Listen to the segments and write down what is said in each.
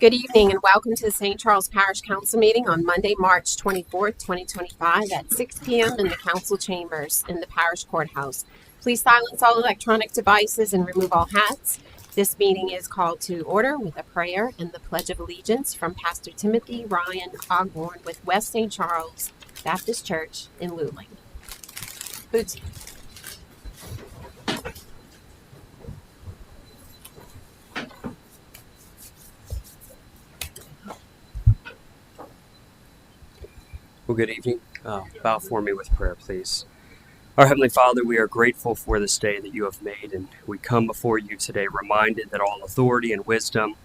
Good evening and welcome to the St. Charles Parish Council meeting on Monday, March 24th, 2025 at 6 p.m. in the council chambers in the Parish Courthouse. Please silence all electronic devices and remove all hats. This meeting is called to order with a prayer and the Pledge of Allegiance from Pastor Timothy Ryan Ogborn with West St. Charles Baptist Church in Luling. Boots. Well, good evening. Bow for me with prayer, please. Our Heavenly Father, we are grateful for this day that you have made, and we come before you today reminded that all authority and wisdom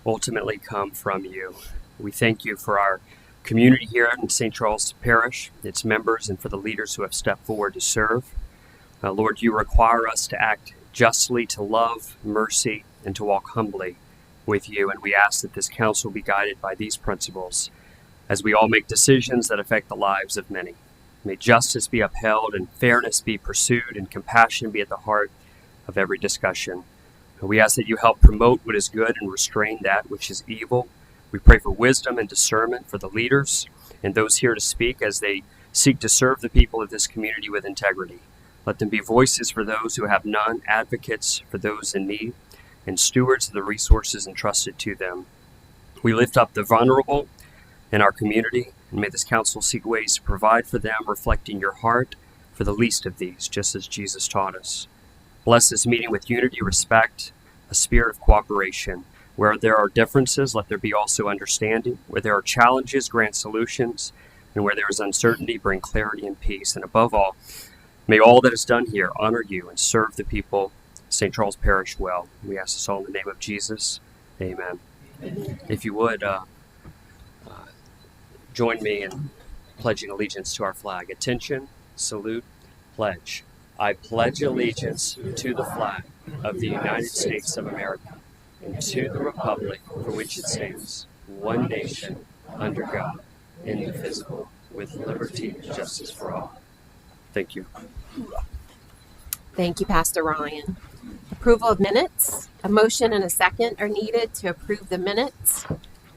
ultimately come from you. We thank you for our community here in St. Charles Parish, its members, and for the leaders who have stepped forward to serve. Lord, you require us to act justly, to love, mercy, and to walk humbly with you, and we ask that this council be guided by these principles as we all make decisions that affect the lives of many. May justice be upheld and fairness be pursued and compassion be at the heart of every discussion. We ask that you help promote what is good and restrain that which is evil. We pray for wisdom and discernment for the leaders and those here to speak as they seek to serve the people of this community with integrity. Let them be voices for those who have none, advocates for those in need, and stewards of the resources entrusted to them. We lift up the vulnerable in our community, and may this council seek ways to provide for them, reflecting your heart for the least of these, just as Jesus taught us. Bless this meeting with unity, respect, a spirit of cooperation. Where there are differences, let there be also understanding. Where there are challenges, grant solutions. And where there is uncertainty, bring clarity and peace. And above all, may all that is done here honor you and serve the people of St. Charles Parish well. We ask this all in the name of Jesus. Amen. If you would, join me in pledging allegiance to our flag. Attention, salute, pledge. I pledge allegiance to the flag of the United States of America and to the republic for which it stands, one nation, under God, indivisible, with liberty and justice for all. Thank you. Thank you, Pastor Ryan. Approval of minutes. A motion and a second are needed to approve the minutes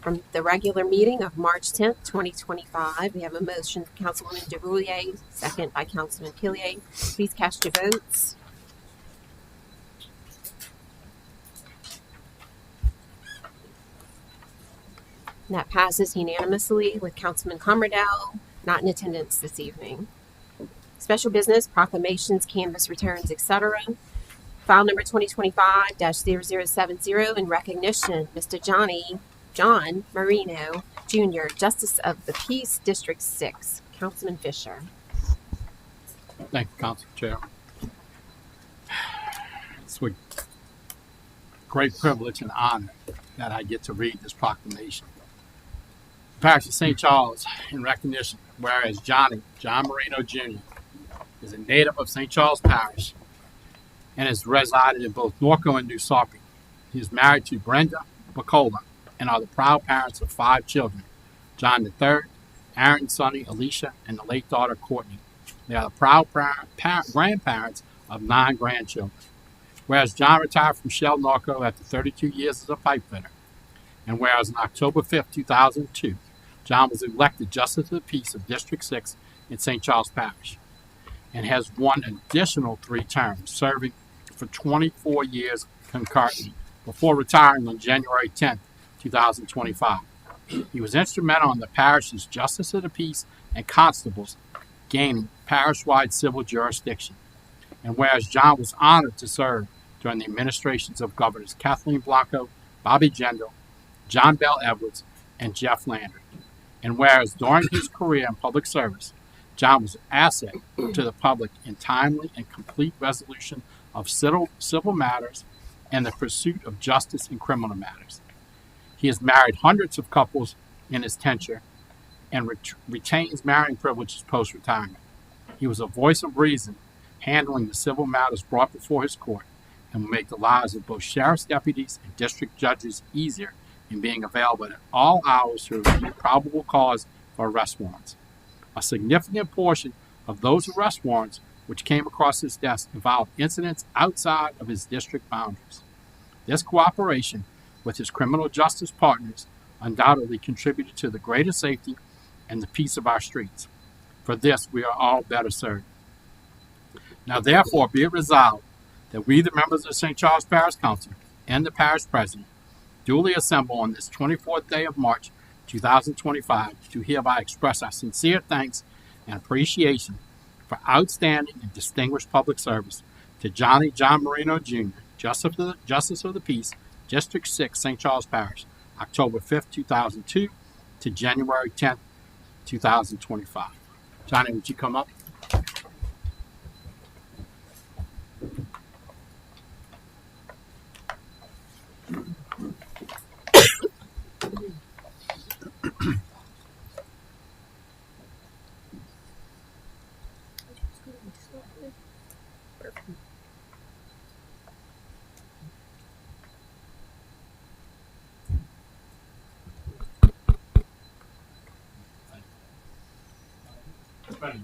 from the regular meeting of March 10th, 2025. We have a motion, Councilwoman DeRoulier, second by Councilman Killier. Please cast your votes. And that passes unanimously with Councilman Commerdale not in attendance this evening. Special business, proclamations, canvas returns, etc. File number 2025-0070 in recognition, Mr. John Marino, Jr., Justice of the Peace, District 6. Councilman Fisher. Thank you, Council Chair. It's with great privilege and honor that I get to read this proclamation. The Parish of St. Charles, in recognition, whereas John Marino, Jr. is a native of St. Charles Parish and has resided in both Norco and New Sarpy. He is married to Brenda McCullough and are the proud parents of 5 children, John III, Aaron, Sonny, Alicia, and the late daughter, Courtney. They are the proud grandparents of 9 grandchildren. Whereas John retired from Shell Norco after 32 years as a pipe fitter, and whereas on October 5, 2002, John was elected Justice of the Peace of District 6 in St. Charles Parish, and has won an additional 3 terms, serving for 24 years concurrently, before retiring on January 10, 2025. He was instrumental in the parish's Justice of the Peace and constables gaining parish-wide civil jurisdiction. And whereas John was honored to serve during the administrations of Governors Kathleen Blanco, Bobby Jindal, John Bell Edwards, and Jeff Landry. And whereas during his career in public service, John was an asset to the public in timely and complete resolution of civil matters and the pursuit of justice in criminal matters. He has married hundreds of couples in his tenure and retains marrying privileges post-retirement. He was a voice of reason, handling the civil matters brought before his court, and will make the lives of both sheriff's deputies and district judges easier in being available at all hours to review probable cause for arrest warrants. A significant portion of those arrest warrants which came across his desk involved incidents outside of his district boundaries. This cooperation with his criminal justice partners undoubtedly contributed to the greater safety and the peace of our streets. For this, we are all better served. Now, therefore, be it resolved that we, the members of the St. Charles Parish Council and the parish president, duly assemble on this 24th day of March 2025 to hereby express our sincere thanks and appreciation for outstanding and distinguished public service to Johnny John Marino Jr., Justice of the Peace, District 6, St. Charles Parish, October 5th, 2002 to January 10th, 2025. Johnny, would you come up?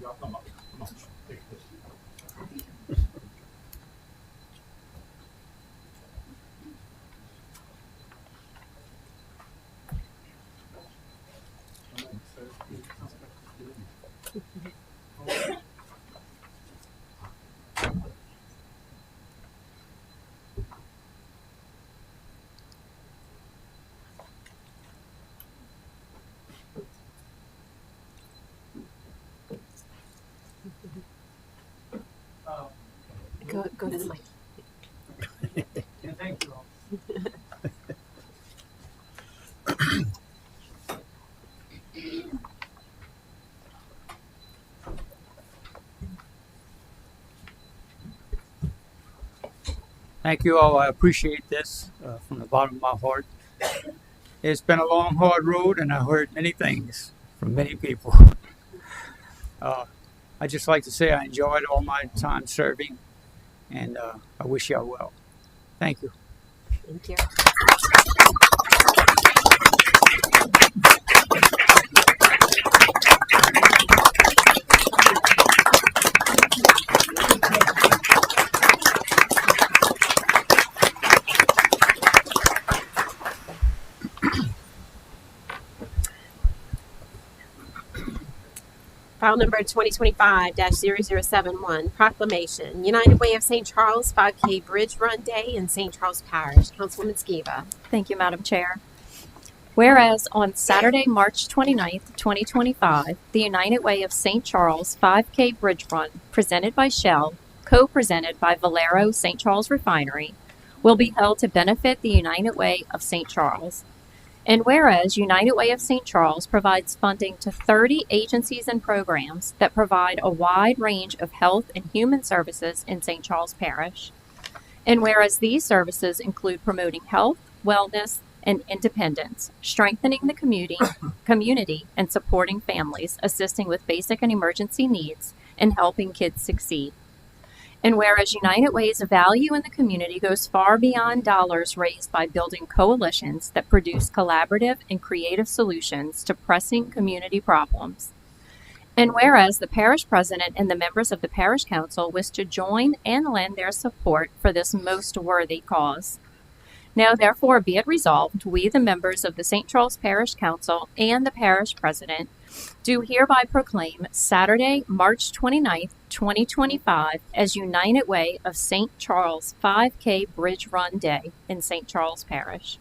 Y'all come up. Come on. Take this. Go to the mic. Thank you all. Thank you all. I appreciate this from the bottom of my heart. It's been a long, hard road, and I heard many things from many people. I just like to say I enjoyed all my time serving, and I wish y'all well. Thank you. Thank you. File number 2025-0071, proclamation, United Way of St. Charles 5K Bridge Run Day in St. Charles Parish. Councilwoman Skiba. Thank you, Madam Chair. Whereas on Saturday, March 29th, 2025, the United Way of St. Charles 5K Bridge Run, presented by Shell, co-presented by Valero St. Charles Refinery, will be held to benefit the United Way of St. Charles. And whereas United Way of St. Charles provides funding to 30 agencies and programs that provide a wide range of health and human services in St. Charles Parish, and whereas these services include promoting health, wellness, and independence, strengthening the community, and supporting families, assisting with basic and emergency needs, and helping kids succeed. And whereas United Way's value in the community goes far beyond dollars raised by building coalitions that produce collaborative and creative solutions to pressing community problems. And whereas the parish president and the members of the parish council wish to join and lend their support for this most worthy cause. Now, therefore, be it resolved, we, the members of the St. Charles Parish Council and the parish president, do hereby proclaim Saturday, March 29th, 2025 as United Way of St. Charles 5K Bridge Run Day in St. Charles Parish.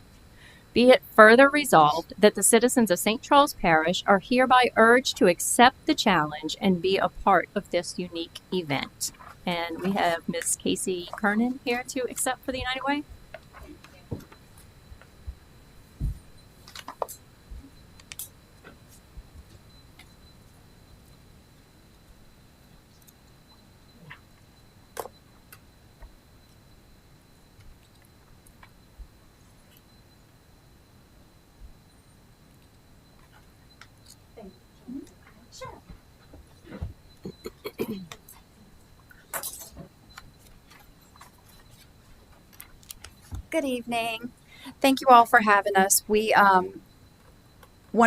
Be it further resolved that the citizens of St. Charles Parish are hereby urged to accept the challenge and be a part of this unique event. And we have Ms. Casey Kernan here to accept for the United Way. Good evening. Thank you all for having us. One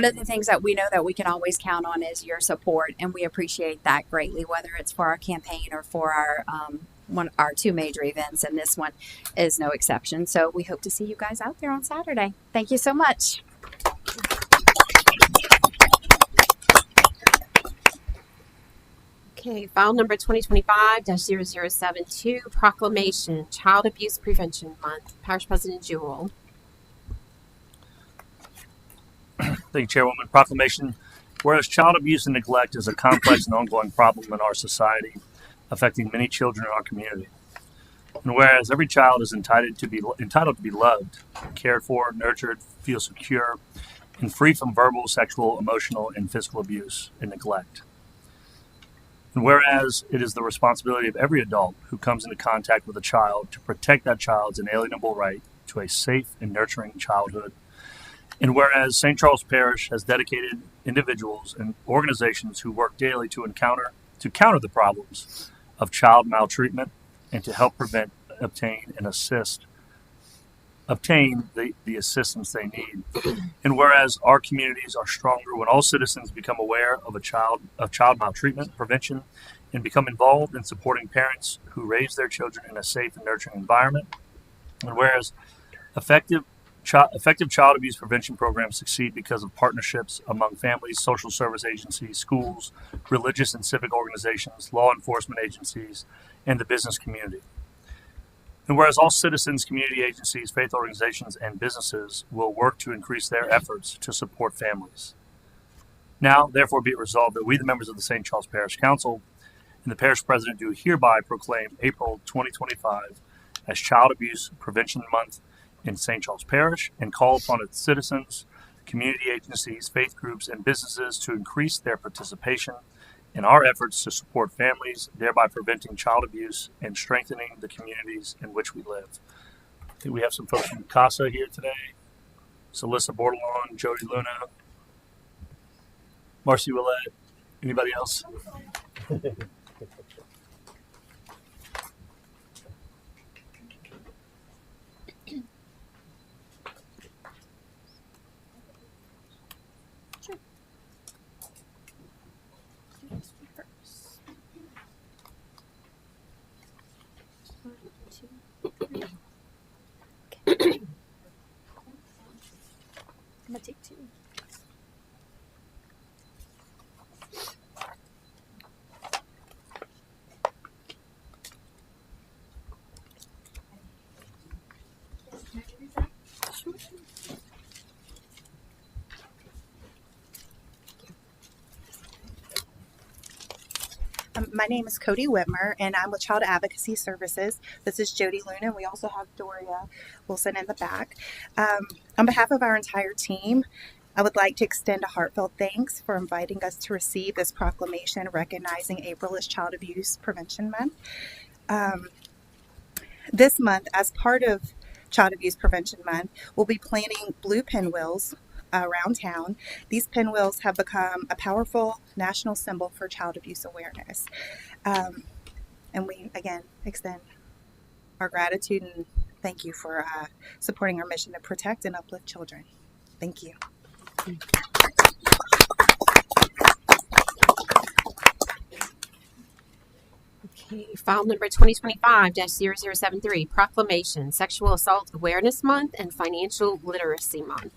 of the things that we know that we can always count on is your support, and we appreciate that greatly, whether it's for our campaign or for our two major events, and this one is no exception. So we hope to see you guys out there on Saturday. Thank you so much. Okay, file number 2025-0072, proclamation, Child Abuse Prevention Month. Parish President Jewell. Thank you, Chairwoman. Proclamation. Whereas child abuse and neglect is a complex and ongoing problem in our society, affecting many children in our community. And whereas every child is entitled to be loved, cared for, nurtured, feel secure, and free from verbal, sexual, emotional, and physical abuse and neglect. And whereas it is the responsibility of every adult who comes into contact with a child to protect that child's inalienable right to a safe and nurturing childhood. And whereas St. Charles Parish has dedicated individuals and organizations who work daily to counter the problems of child maltreatment and to help prevent, obtain the assistance they need. And whereas our communities are stronger when all citizens become aware of child maltreatment prevention and become involved in supporting parents who raise their children in a safe and nurturing environment. And whereas effective child abuse prevention programs succeed because of partnerships among families, social service agencies, schools, religious and civic organizations, law enforcement agencies, and the business community. And whereas all citizens, community agencies, faith organizations, and businesses will work to increase their efforts to support families. Now, therefore, be it resolved that we, the members of the St. Charles Parish Council, and the Parish President do hereby proclaim April 2025 as Child Abuse Prevention Month in St. Charles Parish and call upon its citizens, community agencies, faith groups, and businesses to increase their participation in our efforts to support families, thereby preventing child abuse and strengthening the communities in which we live. I think we have some folks from CASA here today. Celissa Bordelon, Jody Luna, Marcy Willette. Anybody else? I'm gonna take two. My name is Cody Whitmer, and I'm with Child Advocacy Services. This is Jody Luna. We also have Doria Wilson in the back. On behalf of our entire team, I would like to extend a heartfelt thanks for inviting us to receive this proclamation recognizing April as Child Abuse Prevention Month. This month, as part of Child Abuse Prevention Month, we'll be planting blue pinwheels around town. These pinwheels have become a powerful national symbol for child abuse awareness. And we, again, extend our gratitude and thank you for supporting our mission to protect and uplift children. Thank you. Okay, file number 2025-0073, proclamation, Sexual Assault Awareness Month and Financial Literacy Month.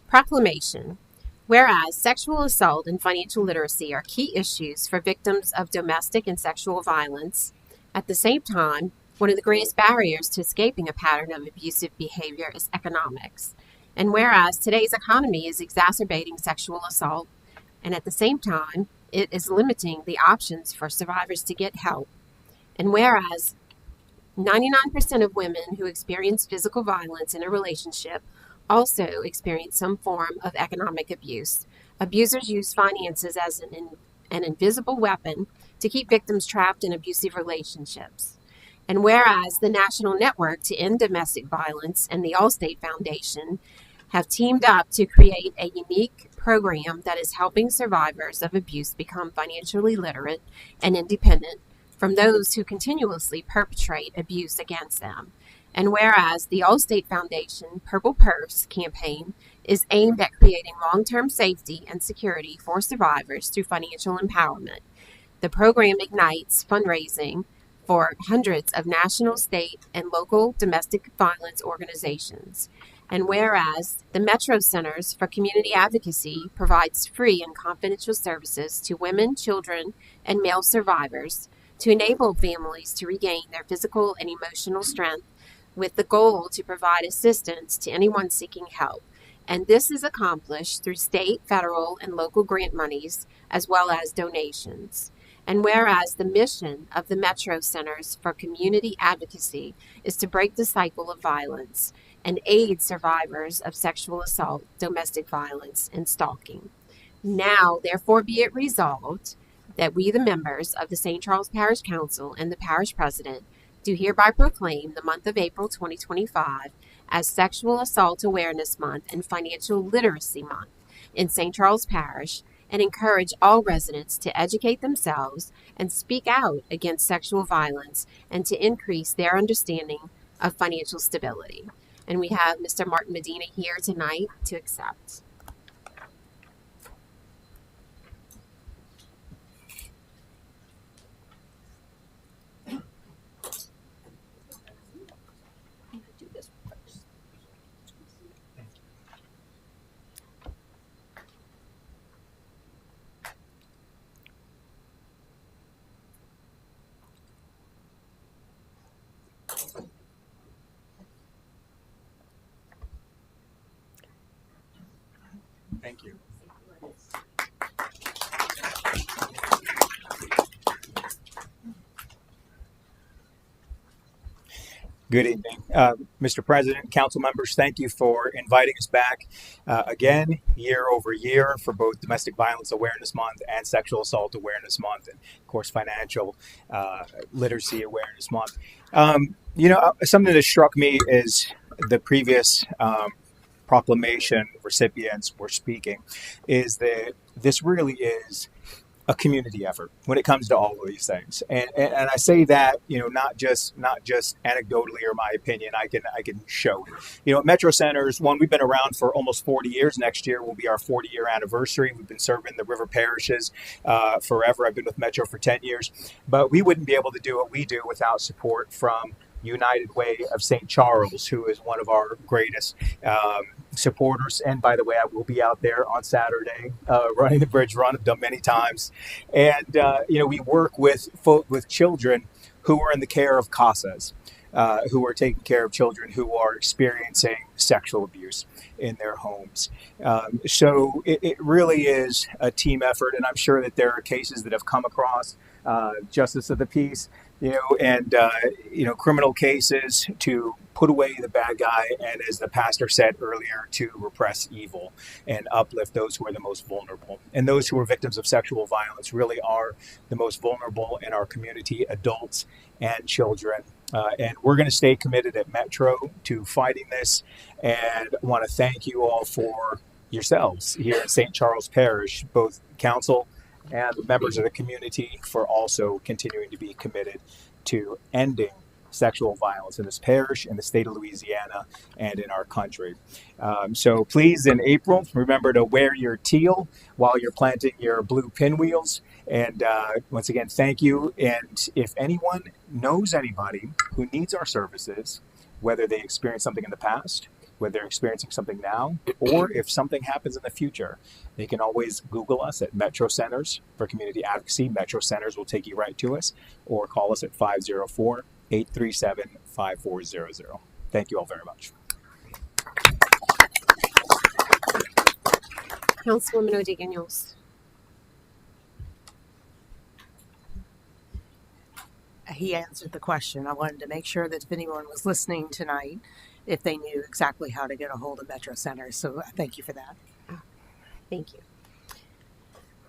Proclamation. Whereas sexual assault and financial literacy are key issues for victims of domestic and sexual violence, at the same time, one of the greatest barriers to escaping a pattern of abusive behavior is economics. And whereas today's economy is exacerbating sexual assault, and at the same time, it is limiting the options for survivors to get help. And whereas 99% of women who experience physical violence in a relationship also experience some form of economic abuse. Abusers use finances as an invisible weapon to keep victims trapped in abusive relationships. And whereas the National Network to End Domestic Violence and the Allstate Foundation have teamed up to create a unique program that is helping survivors of abuse become financially literate and independent from those who continuously perpetrate abuse against them. And whereas the Allstate Foundation Purple Purse campaign is aimed at creating long-term safety and security for survivors through financial empowerment, the program ignites fundraising for hundreds of national, state, and local domestic violence organizations. And whereas the Metro Centers for Community Advocacy provides free and confidential services to women, children, and male survivors to enable families to regain their physical and emotional strength with the goal to provide assistance to anyone seeking help. And this is accomplished through state, federal, and local grant monies as well as donations. And whereas the mission of the Metro Centers for Community Advocacy is to break the cycle of violence and aid survivors of sexual assault, domestic violence, and stalking. Now, therefore, be it resolved that we, the members of the St. Charles Parish Council and the Parish President, do hereby proclaim the month of April 2025 as Sexual Assault Awareness Month and Financial Literacy Month in St. Charles Parish, and encourage all residents to educate themselves and speak out against sexual violence and to increase their understanding of financial stability. And we have Mr. Martin Medina here tonight to accept. Thank you. Good evening. Mr. President, council members, thank you for inviting us back again, year over year, for both Domestic Violence Awareness Month and Sexual Assault Awareness Month, and of course, Financial Literacy Awareness Month. Something that struck me is the previous proclamation recipients were speaking, is that this really is a community effort when it comes to all of these things, and I say that not just anecdotally or my opinion. I can show it. At Metro Centers, we've been around for almost 40 years. Next year will be our 40-year anniversary. We've been serving the river parishes forever. I've been with Metro for 10 years, but we wouldn't be able to do what we do without support from United Way of St. Charles, who is one of our greatest supporters. And by the way, I will be out there on Saturday running the bridge run. I've done many times. And, we work with children who are in the care of CASAs, who are taking care of children who are experiencing sexual abuse in their homes. So it really is a team effort. And I'm sure that there are cases that have come across justice of the peace, criminal cases to put away the bad guy, and as the pastor said earlier, to repress evil and uplift those who are the most vulnerable. And those who are victims of sexual violence really are the most vulnerable in our community, adults and children. And we're going to stay committed at Metro to fighting this. And I want to thank you all for yourselves here in St. Charles Parish, both council and members of the community, for also continuing to be committed to ending sexual violence in this parish, in the state of Louisiana, and in our country. So please, in April, remember to wear your teal while you're planting your blue pinwheels. And once again, thank you. And if anyone knows anybody who needs our services, whether they experienced something in the past, whether they're experiencing something now, or if something happens in the future, they can always Google us at Metro Centers for Community Advocacy. Metro Centers will take you right to us, or call us at 504-837-5400. Thank you all very much. Councilwoman O'Daniels. He answered the question. I wanted to make sure that if anyone was listening tonight, if they knew exactly how to get a hold of Metro Center. So thank you for that. Thank you.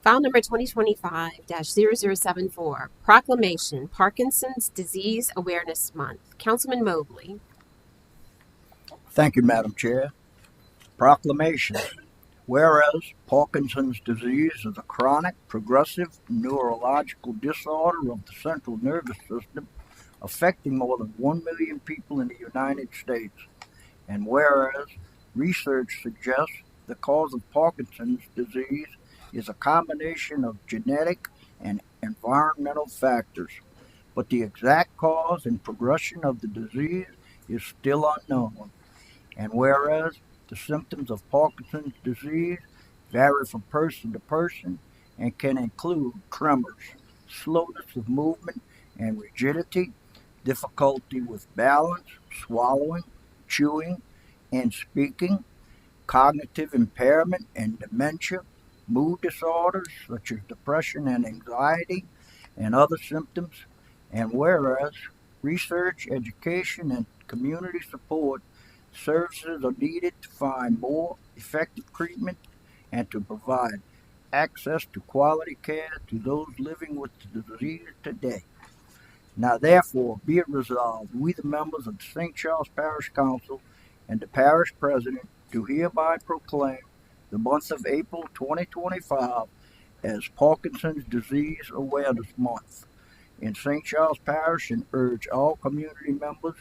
File number 2025-0074, Proclamation, Parkinson's Disease Awareness Month. Councilman Mobley. Thank you, Madam Chair. Proclamation. Whereas Parkinson's disease is a chronic, progressive neurological disorder of the central nervous system affecting more than 1 million people in the United States. And whereas research suggests the cause of Parkinson's disease is a combination of genetic and environmental factors, but the exact cause and progression of the disease is still unknown. And whereas the symptoms of Parkinson's disease vary from person to person and can include tremors, slowness of movement and rigidity, difficulty with balance, swallowing, chewing, and speaking, cognitive impairment and dementia, mood disorders such as depression and anxiety, and other symptoms. And whereas research, education, and community support services are needed to find more effective treatment and to provide access to quality care to those living with the disease today. Now, therefore, be it resolved, we, the members of the St. Charles Parish Council and the parish president, do hereby proclaim the month of April 2025 as Parkinson's Disease Awareness Month in St. Charles Parish and urge all community members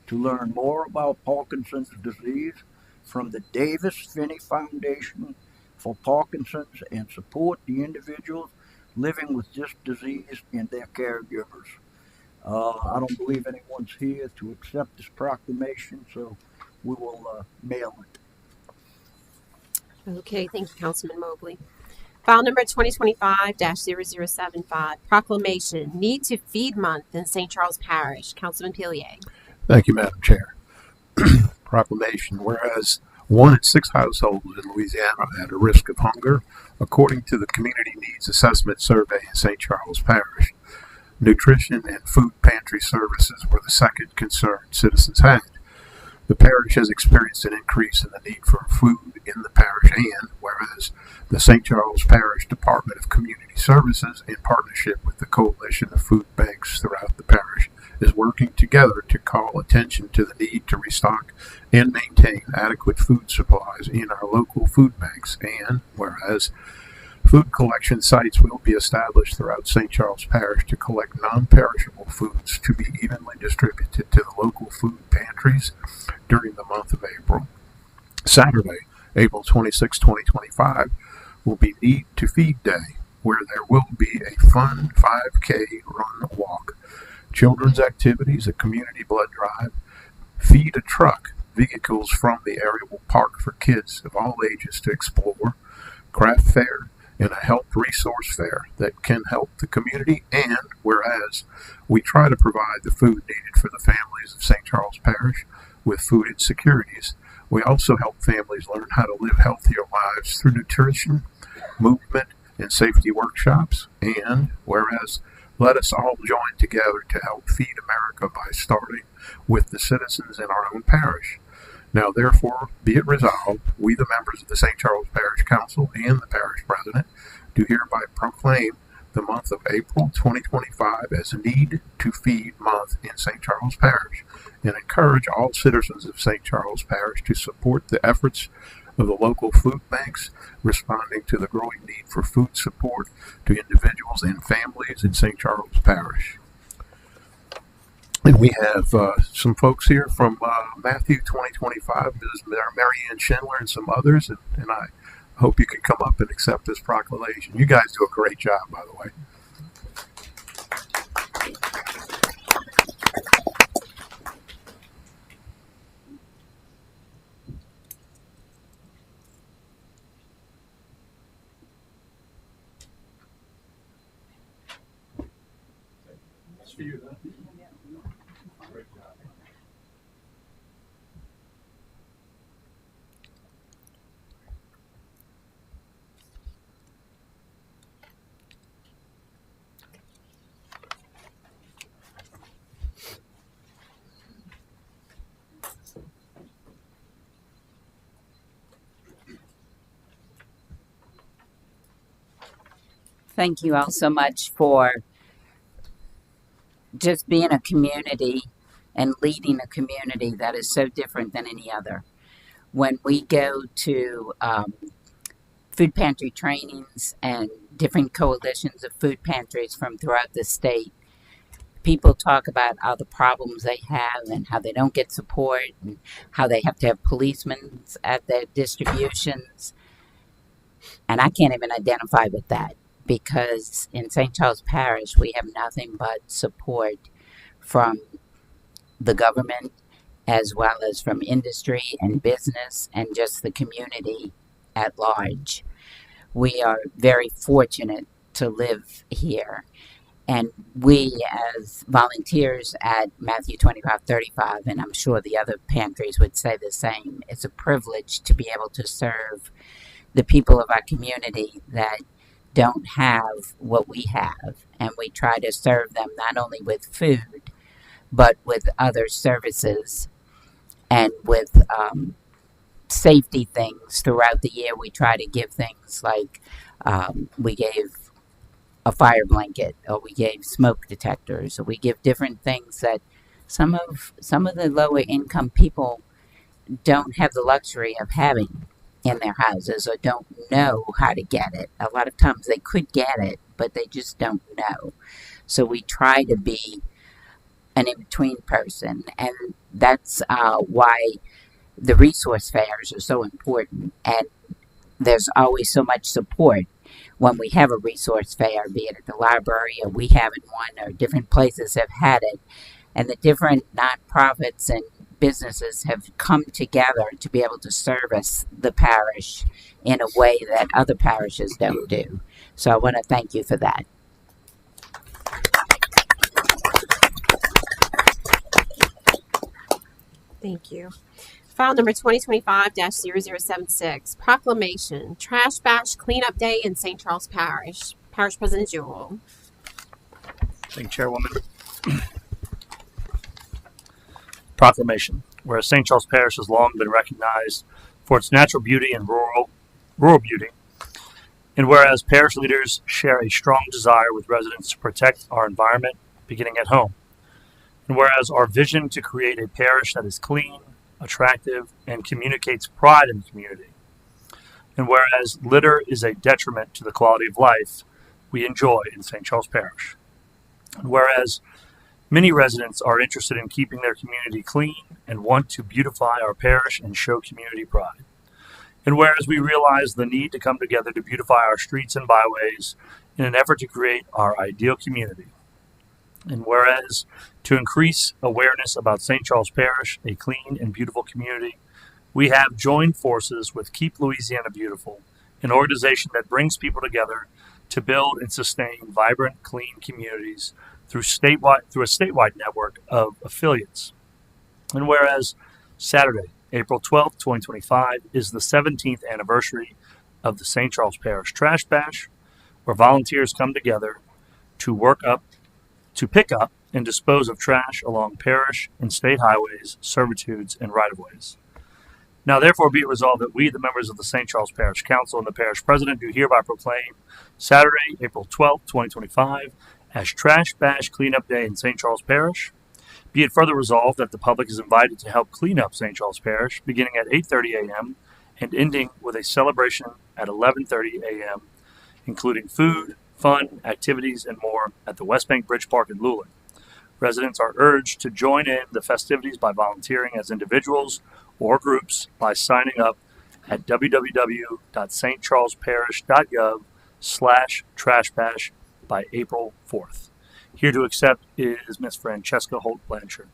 to learn more about Parkinson's disease from the Davis Finney Foundation for Parkinson's and support the individuals living with this disease and their caregivers. I don't believe anyone's here to accept this proclamation, so we will mail it. Okay, thank you, Councilman Mobley. File number 2025-0075, proclamation, Need to Feed Month in St. Charles Parish. Councilman Pilier. Thank you, Madam Chair. Proclamation, whereas 1 in 6 households in Louisiana are at a risk of hunger, according to the Community Needs Assessment Survey in St. Charles Parish. Nutrition and food pantry services were the second concern citizens had. The parish has experienced an increase in the need for food in the parish, and whereas the St. Charles Parish Department of Community Services, in partnership with the Coalition of Food Banks throughout the parish, is working together to call attention to the need to restock and maintain adequate food supplies in our local food banks, and whereas food collection sites will be established throughout St. Charles Parish to collect non-perishable foods to be evenly distributed to the local food pantries during the month of April. Saturday, April 26, 2025, will be Need to Feed Day, where there will be a fun 5K run walk, children's activities, a community blood drive, feed a truck, vehicles from the area will park for kids of all ages to explore, craft fair, and a health resource fair that can help the community. And whereas we try to provide the food needed for the families of St. Charles Parish with food insecurities, we also help families learn how to live healthier lives through nutrition, movement, and safety workshops. And whereas let us all join together to help feed America by starting with the citizens in our own parish. Now, therefore, be it resolved, we, the members of the St. Charles Parish Council and the parish president, do hereby proclaim the month of April 2025 as Need to Feed Month in St. Charles Parish, and encourage all citizens of St. Charles Parish to support the efforts of the local food banks responding to the growing need for food support to individuals and families in St. Charles Parish. And we have some folks here from Matthew 2025, Ms. Mary Ann Schindler and some others, and I hope you can come up and accept this proclamation. You guys do a great job, by the way. For you, huh? Great job. Thank you all so much for just being a community and leading a community that is so different than any other. When we go to food pantry trainings and different coalitions of food pantries from throughout the state, people talk about all the problems they have and how they don't get support and how they have to have policemen at their distributions. And I can't even identify with that, because in St. Charles Parish, we have nothing but support from the government as well as from industry and business and just the community at large. We are very fortunate to live here. And we, as volunteers at Matthew 2535, and I'm sure the other pantries would say the same, it's a privilege to be able to serve the people of our community that don't have what we have. And we try to serve them not only with food, but with other services and with safety things throughout the year. We try to give things like we gave a fire blanket, or we gave smoke detectors, or we give different things that some of the lower income people don't have the luxury of having in their houses, or don't know how to get it. A lot of times they could get it, but they just don't know. So we try to be an in-between person, and that's why the resource fairs are so important, and there's always so much support when we have a resource fair, be it at the library or we haven't one, or different places have had it, and the different nonprofits and businesses have come together to be able to service the parish in a way that other parishes don't do. So I want to thank you for that. Thank you. File number 2025-0076, proclamation, Trash Bash Cleanup Day in St. Charles Parish. Parish President Jewell. Thank you, Chairwoman. Proclamation. Whereas St. Charles Parish has long been recognized for its natural beauty and rural beauty, and whereas parish leaders share a strong desire with residents to protect our environment, beginning at home, and whereas our vision to create a parish that is clean, attractive, and communicates pride in the community, and whereas litter is a detriment to the quality of life we enjoy in St. Charles Parish, and whereas many residents are interested in keeping their community clean and want to beautify our parish and show community pride, and whereas we realize the need to come together to beautify our streets and byways in an effort to create our ideal community, and whereas to increase awareness about St. Charles Parish, a clean and beautiful community, we have joined forces with Keep Louisiana Beautiful, an organization that brings people together to build and sustain vibrant, clean communities through a statewide network of affiliates. And whereas Saturday, April 12th, 2025, is the 17th anniversary of the St. Charles Parish Trash Bash, where volunteers come together to pick up and dispose of trash along parish and state highways, servitudes, and right-of-ways. Now, therefore, be it resolved that we, the members of the St. Charles Parish Council and the Parish President, do hereby proclaim Saturday, April 12th, 2025, as Trash Bash Cleanup Day in St. Charles Parish. Be it further resolved that the public is invited to help clean up St. Charles Parish, beginning at 8:30 a.m. and ending with a celebration at 11:30 a.m., including food, fun, activities, and more at the West Bank Bridge Park in Luling. Residents are urged to join in the festivities by volunteering as individuals or groups by signing up at www.stcharlesparish.gov/trashbash by April 4th. Here to accept is Ms. Francesca Holt Blanchard.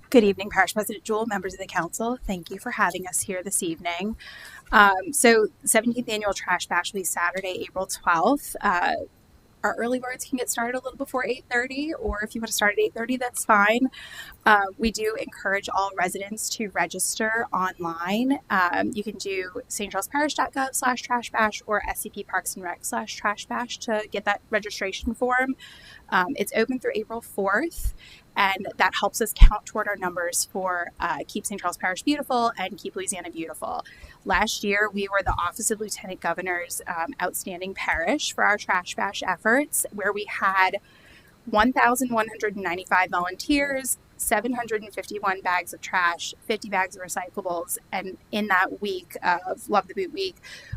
Good evening, Parish President Jewell, members of the council. Thank you for having us here this evening. 17th Annual Trash Bash will be Saturday, April 12th. Our early birds can get started a little before 8:30, or if you want to start at 8:30, that's fine. We do encourage all residents to register online. You can do stcharlesparish.gov/trashbash or scpparksandrec/trashbash to get that registration form. It's open through April 4th, and that helps us count toward our numbers for Keep St. Charles Parish Beautiful and Keep Louisiana Beautiful. Last year, we were the Office of Lieutenant Governor's Outstanding Parish for our Trash Bash efforts, where we had 1,195 volunteers, 751 bags of trash, 50 bags of recyclables, and in that week of Love the Boot Week,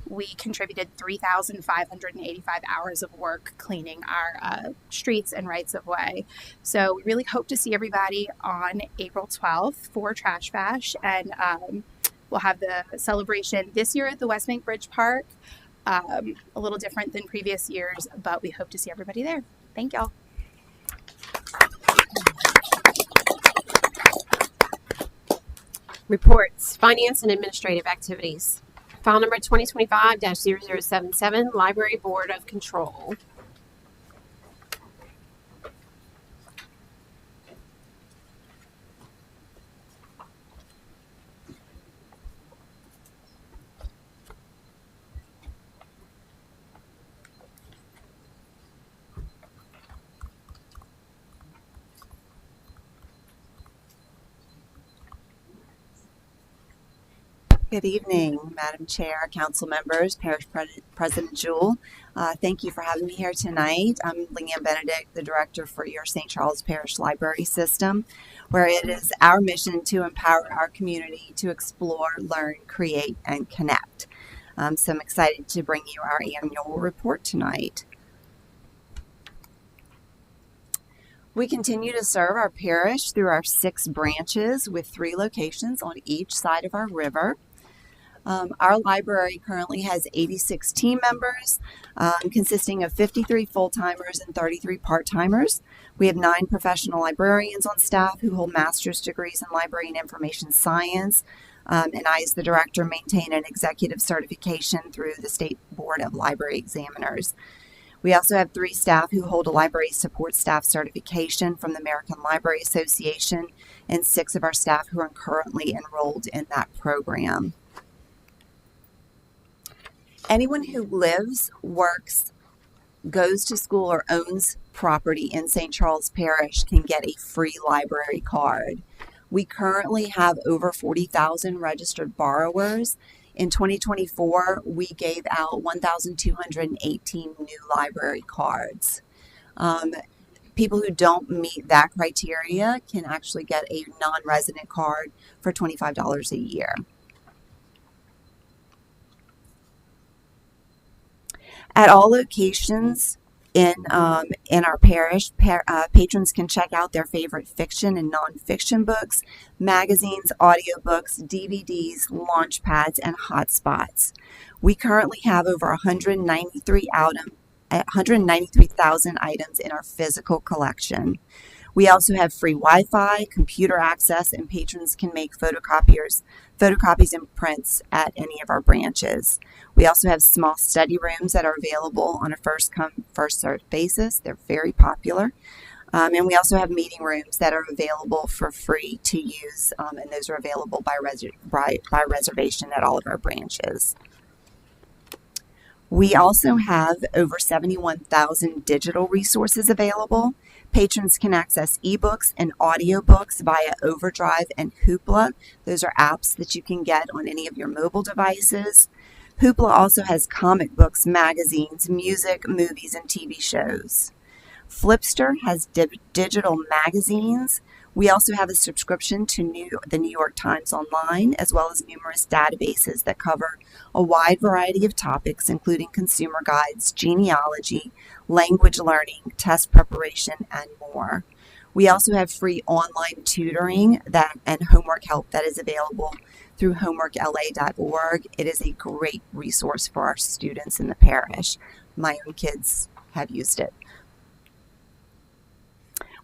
we contributed 3,585 hours of work cleaning our streets and rights of way. So we really hope to see everybody on April 12th for Trash Bash, and we'll have the celebration this year at the West Bank Bridge Park. A little different than previous years, but we hope to see everybody there. Thank y'all. Reports, finance and administrative activities. File number 2025-0077, Library Board of Control. Good evening, Madam Chair, Council members, Parish President Jewell. Thank you for having me here tonight. I'm Leanne Benedict, the Director for your St. Charles Parish Library System, where it is our mission to empower our community to explore, learn, create, and connect. So I'm excited to bring you our annual report tonight. We continue to serve our parish through our 6 branches with 3 locations on each side of our river. Our library currently has 86 team members, consisting of 53 full-timers and 33 part-timers. We have 9 professional librarians on staff who hold master's degrees in library and information science. And I, as the director, maintain an executive certification through the State Board of Library Examiners. We also have 3 staff who hold a library support staff certification from the American Library Association, and 6 of our staff who are currently enrolled in that program. Anyone who lives, works, goes to school, or owns property in St. Charles Parish can get a free library card. We currently have over 40,000 registered borrowers. In 2024, we gave out 1,218 new library cards. People who don't meet that criteria can actually get a non-resident card for $25 a year. At all locations in our parish, patrons can check out their favorite fiction and nonfiction books, magazines, audiobooks, DVDs, launch pads, and hotspots. We currently have over 193,000 items in our physical collection. We also have free Wi-Fi, computer access, and patrons can make photocopies and prints at any of our branches. We also have small study rooms that are available on a first-come, first-served basis. They're very popular. And we also have meeting rooms that are available for free to use, and those are available by reservation at all of our branches. We also have over 71,000 digital resources available. Patrons can access ebooks and audiobooks via Overdrive and Hoopla. Those are apps that you can get on any of your mobile devices. Hoopla also has comic books, magazines, music, movies, and TV shows. Flipster has digital magazines. We also have a subscription to the New York Times Online, as well as numerous databases that cover a wide variety of topics, including consumer guides, genealogy, language learning, test preparation, and more. We also have free online tutoring and homework help that is available through homeworkla.org. It is a great resource for our students in the parish. My own kids have used it.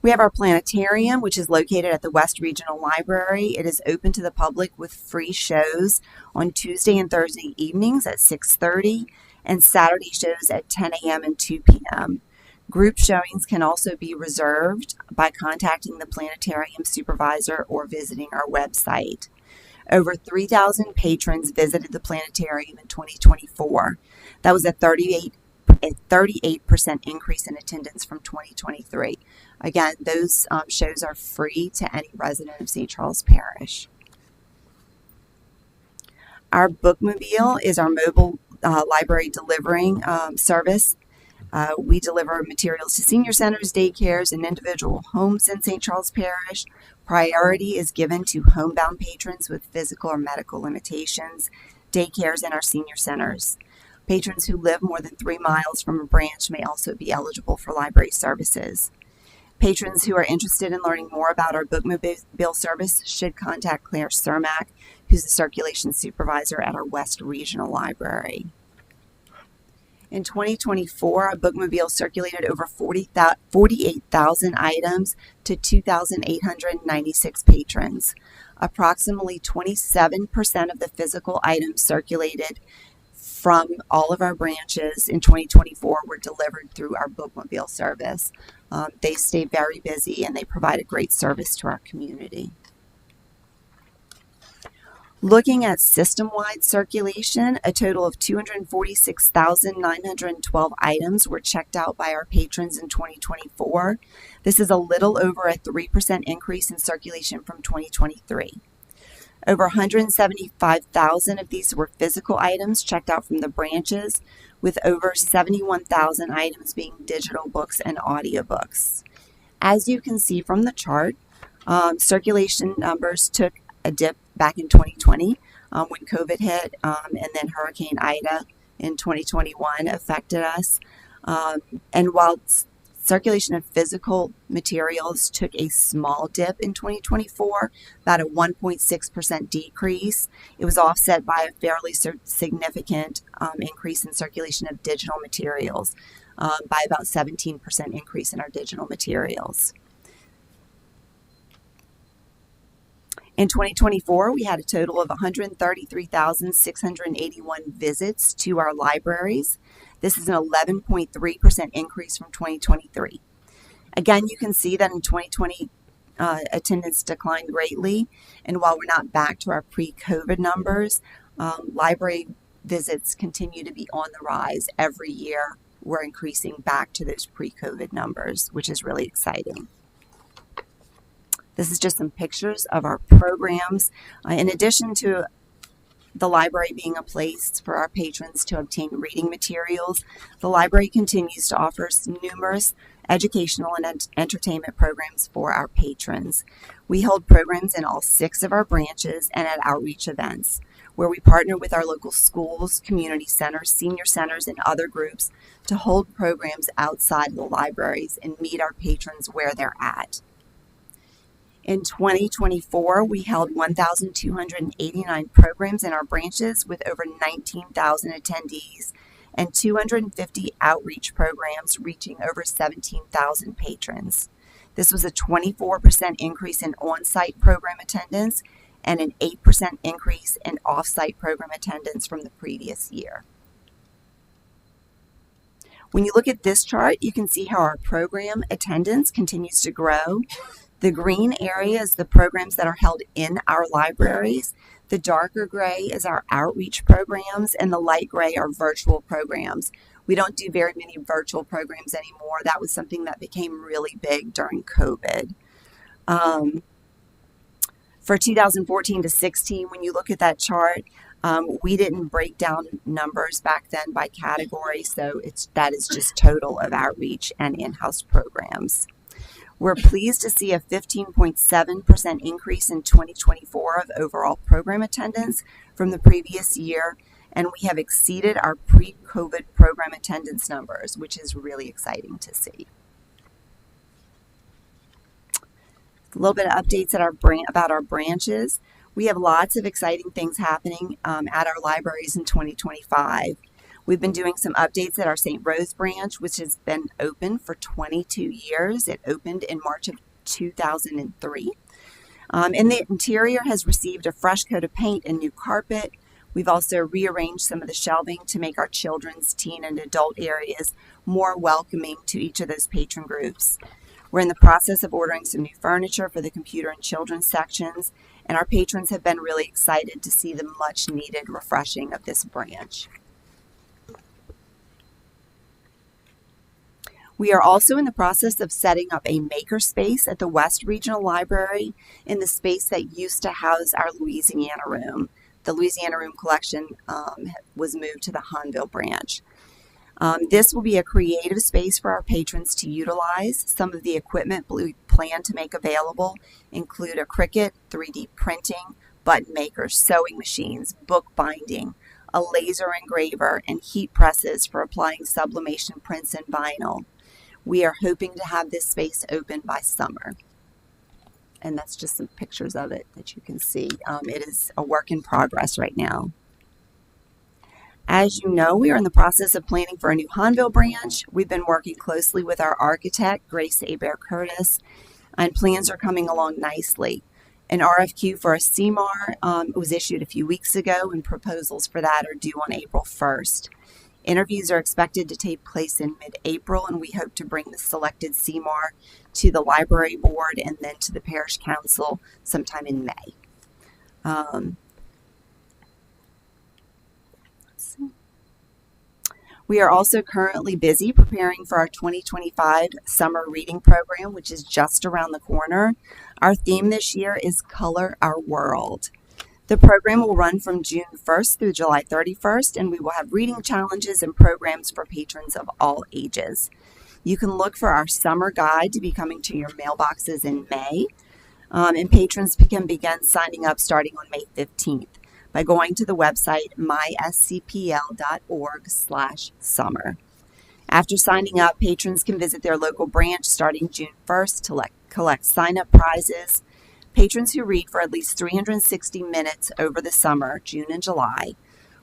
We have our planetarium, which is located at the West Regional Library. It is open to the public with free shows on Tuesday and Thursday evenings at 6:30 and Saturday shows at 10 a.m. and 2 p.m. Group showings can also be reserved by contacting the planetarium supervisor or visiting our website. Over 3,000 patrons visited the planetarium in 2024. That was a 38% increase in attendance from 2023. Again, those shows are free to any resident of St. Charles Parish. Our Bookmobile is our mobile library delivering service. We deliver materials to senior centers, daycares, and individual homes in St. Charles Parish. Priority is given to homebound patrons with physical or medical limitations, daycares, and our senior centers. Patrons who live more than 3 miles from a branch may also be eligible for library services. Patrons who are interested in learning more about our bookmobile service should contact Claire Cermak, who's the circulation supervisor at our West Regional Library. In 2024, our bookmobile circulated over 48,000 items to 2,896 patrons. Approximately 27% of the physical items circulated from all of our branches in 2024 were delivered through our bookmobile service. They stay very busy and they provide a great service to our community. Looking at system-wide circulation, a total of 246,912 items were checked out by our patrons in 2024. This is a little over a 3% increase in circulation from 2023. Over 175,000 of these were physical items checked out from the branches, with over 71,000 items being digital books and audiobooks. As you can see from the chart, circulation numbers took a dip back in 2020 when COVID hit, and then Hurricane Ida in 2021 affected us. And while circulation of physical materials took a small dip in 2024, about a 1.6% decrease. It was offset by a fairly significant increase in circulation of digital materials, by about 17% increase in our digital materials. In 2024, we had a total of 133,681 visits to our libraries. This is an 11.3% increase from 2023. Again, you can see that in 2020, attendance declined greatly. And while we're not back to our pre-COVID numbers, library visits continue to be on the rise. Every year, we're increasing back to those pre-COVID numbers, which is really exciting. This is just some pictures of our programs. In addition to the library being a place for our patrons to obtain reading materials, the library continues to offer numerous educational and entertainment programs for our patrons. We hold programs in all 6 of our branches and at outreach events, where we partner with our local schools, community centers, senior centers, and other groups to hold programs outside the libraries and meet our patrons where they're at. In 2024, we held 1,289 programs in our branches with over 19,000 attendees and 250 outreach programs reaching over 17,000 patrons. This was a 24% increase in on-site program attendance and an 8% increase in off-site program attendance from the previous year. When you look at this chart, you can see how our program attendance continues to grow. The green area is the programs that are held in our libraries. The darker gray is our outreach programs, and the light gray are virtual programs. We don't do very many virtual programs anymore. That was something that became really big during COVID. For 2014 to 16, when you look at that chart, we didn't break down numbers back then by category, so that is just total of outreach and in-house programs. We're pleased to see a 15.7% increase in 2024 of overall program attendance from the previous year, and we have exceeded our pre-COVID program attendance numbers, which is really exciting to see. A little bit of updates about our branches. We have lots of exciting things happening at our libraries in 2025. We've been doing some updates at our St. Rose branch, which has been open for 22 years. It opened in March of 2003. And the interior has received a fresh coat of paint and new carpet. We've also rearranged some of the shelving to make our children's, teen, and adult areas more welcoming to each of those patron groups. We're in the process of ordering some new furniture for the computer and children's sections, and our patrons have been really excited to see the much needed refreshing of this branch. We are also in the process of setting up a makerspace at the West Regional Library in the space that used to house our Louisiana room. The Louisiana room collection was moved to the Hanville branch. This will be a creative space for our patrons to utilize. Some of the equipment we plan to make available include a Cricut, 3D printing, button makers, sewing machines, book binding, a laser engraver, and heat presses for applying sublimation prints and vinyl. We are hoping to have this space open by summer. And that's just some pictures of it that you can see. It is a work in progress right now. As you know, we are in the process of planning for a new Hanville branch. We've been working closely with our architect, Grace Abear-Curtis, and plans are coming along nicely. An RFQ for a CMAR was issued a few weeks ago, and proposals for that are due on April 1st. Interviews are expected to take place in mid-April, and we hope to bring the selected CMAR to the library board and then to the parish council sometime in May. Let's see. We are also currently busy preparing for our 2025 summer reading program, which is just around the corner. Our theme this year is Color Our World. The program will run from June 1st through July 31st, and we will have reading challenges and programs for patrons of all ages. You can look for our summer guide to be coming to your mailboxes in May, and patrons can begin signing up starting on May 15th by going to the website myscpl.org/summer. After signing up, patrons can visit their local branch starting June 1st to collect sign-up prizes. Patrons who read for at least 360 minutes over the summer, June and July,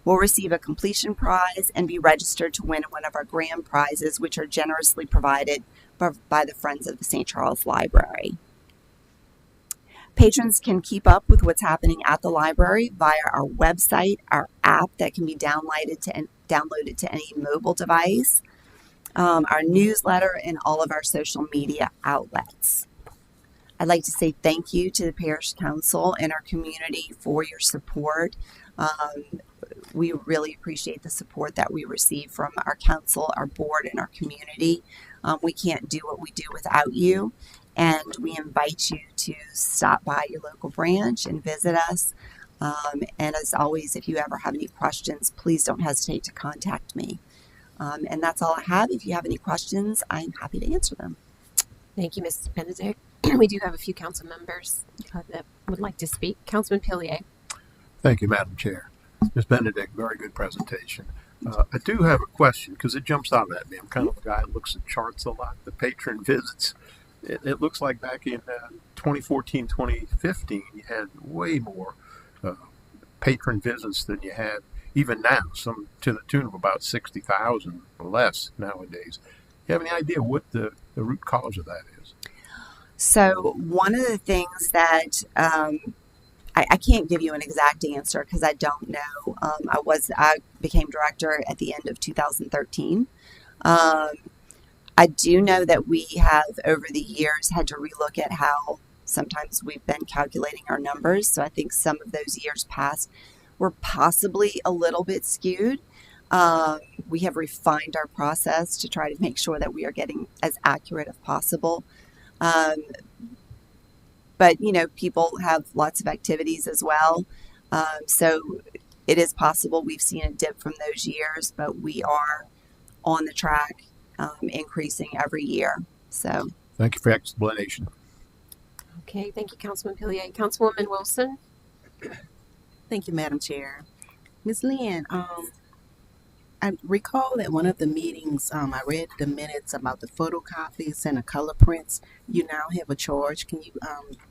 will receive a completion prize and be registered to win one of our grand prizes, which are generously provided by the Friends of the St. Charles Library. Patrons can keep up with what's happening at the library via our website, our app that can be downloaded to any mobile device, our newsletter, and all of our social media outlets. I'd like to say thank you to the Parish Council and our community for your support. We really appreciate the support that we receive from our council, our board, and our community. We can't do what we do without you, and we invite you to stop by your local branch and visit us. And as always, if you ever have any questions, please don't hesitate to contact me. And that's all I have. If you have any questions, I'm happy to answer them. Thank you, Mrs. Benedict. We do have a few council members that would like to speak. Councilman Pillier. Thank you, Madam Chair. Ms. Benedict, very good presentation. I do have a question because it jumps out at me. I'm kind of a guy who looks at charts a lot. The patron visits. It looks like back in 2014, 2015, you had way more patron visits than you had even now, some to the tune of about 60,000 or less nowadays. You have any idea what the root cause of that is? So one of the things that I can't give you an exact answer because I don't know. I became director at the end of 2013. I do know that we have over the years had to relook at how sometimes we've been calculating our numbers. So I think some of those years past were possibly a little bit skewed. We have refined our process to try to make sure that we are getting as accurate as possible. But, you know, people have lots of activities as well. So it is possible we've seen a dip from those years, but we are on the track, increasing every year. So thank you for your explanation. Okay, thank you, Councilman Pillier. Councilwoman Wilson. Thank you, Madam Chair. Ms. Lynn, I recall at one of the meetings, I read the minutes about the photocopies and the color prints. You now have a charge. Can you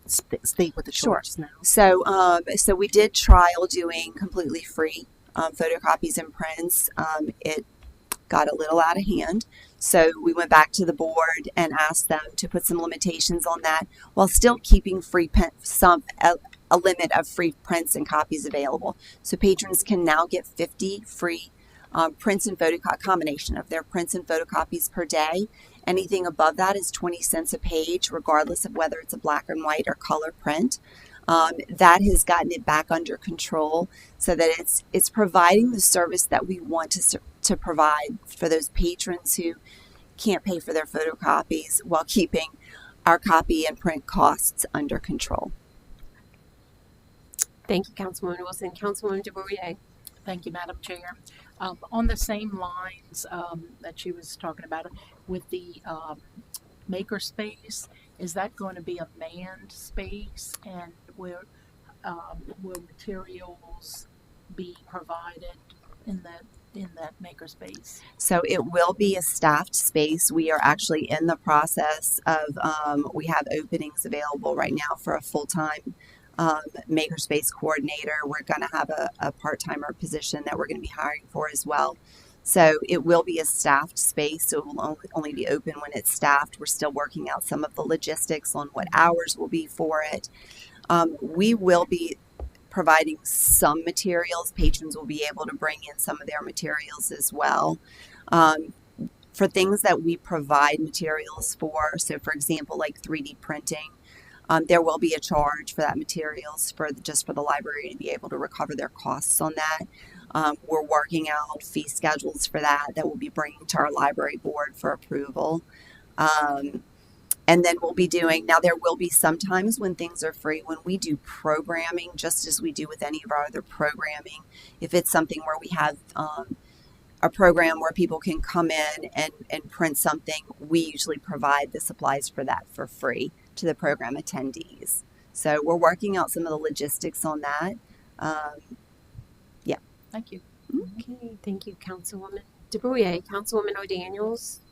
state what the charge is now? So we did trial doing completely free photocopies and prints. It got a little out of hand. So we went back to the board and asked them to put some limitations on that while still keeping a limit of free prints and copies available. So patrons can now get 50 free prints and combination of their prints and photocopies per day. Anything above that is 20 cents a page, regardless of whether it's a black and white or color print. That has gotten it back under control so that it's providing the service that we want to provide for those patrons who can't pay for their photocopies while keeping our copy and print costs under control. Thank you, Councilwoman Wilson. Councilwoman DeBourrier. Thank you, Madam Chair. On the same lines that she was talking about with the makerspace, is that going to be a manned space, and will materials be provided in that makerspace? So it will be a staffed space. We are actually in the process of, we have openings available right now for a full-time makerspace coordinator. We're going to have a part-timer position that we're going to be hiring for as well. So it will be a staffed space. So it will only be open when it's staffed. We're still working out some of the logistics on what hours will be for it. We will be providing some materials. Patrons will be able to bring in some of their materials as well. For things that we provide materials for, so for example, like 3D printing, there will be a charge for that materials for the library to be able to recover their costs on that. We're working out fee schedules for that we'll be bringing to our library board for approval. And then we'll be doing, now there will be some times when things are free, when we do programming, just as we do with any of our other programming. If it's something where we have a program where people can come in and print something, we usually provide the supplies for that for free to the program attendees. So we're working out some of the logistics on that. Yeah. Thank you. Okay, thank you, Councilwoman DeBrouillet. Councilwoman O'Daniels.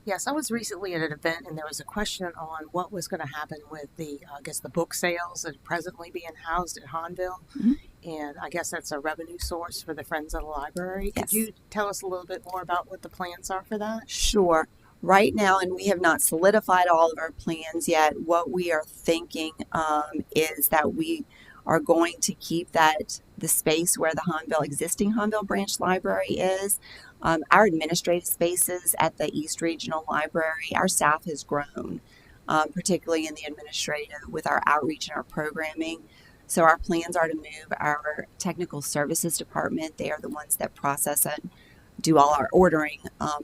Yes, I was recently at an event and there was a question on what was going to happen with the, I guess, the book sales that are presently being housed at Hanville. Mhm. And I guess that's a revenue source for the Friends of the Library. Yes. Could you tell us a little bit more about what the plans are for that? Sure. Right now, and we have not solidified all of our plans yet, what we are thinking is that we are going to keep the space where the existing Hanville branch library is. Our administrative spaces at the East Regional Library, our staff has grown, particularly in the administrative with our outreach and our programming. So our plans are to move our technical services department. They are the ones that process and do all our ordering,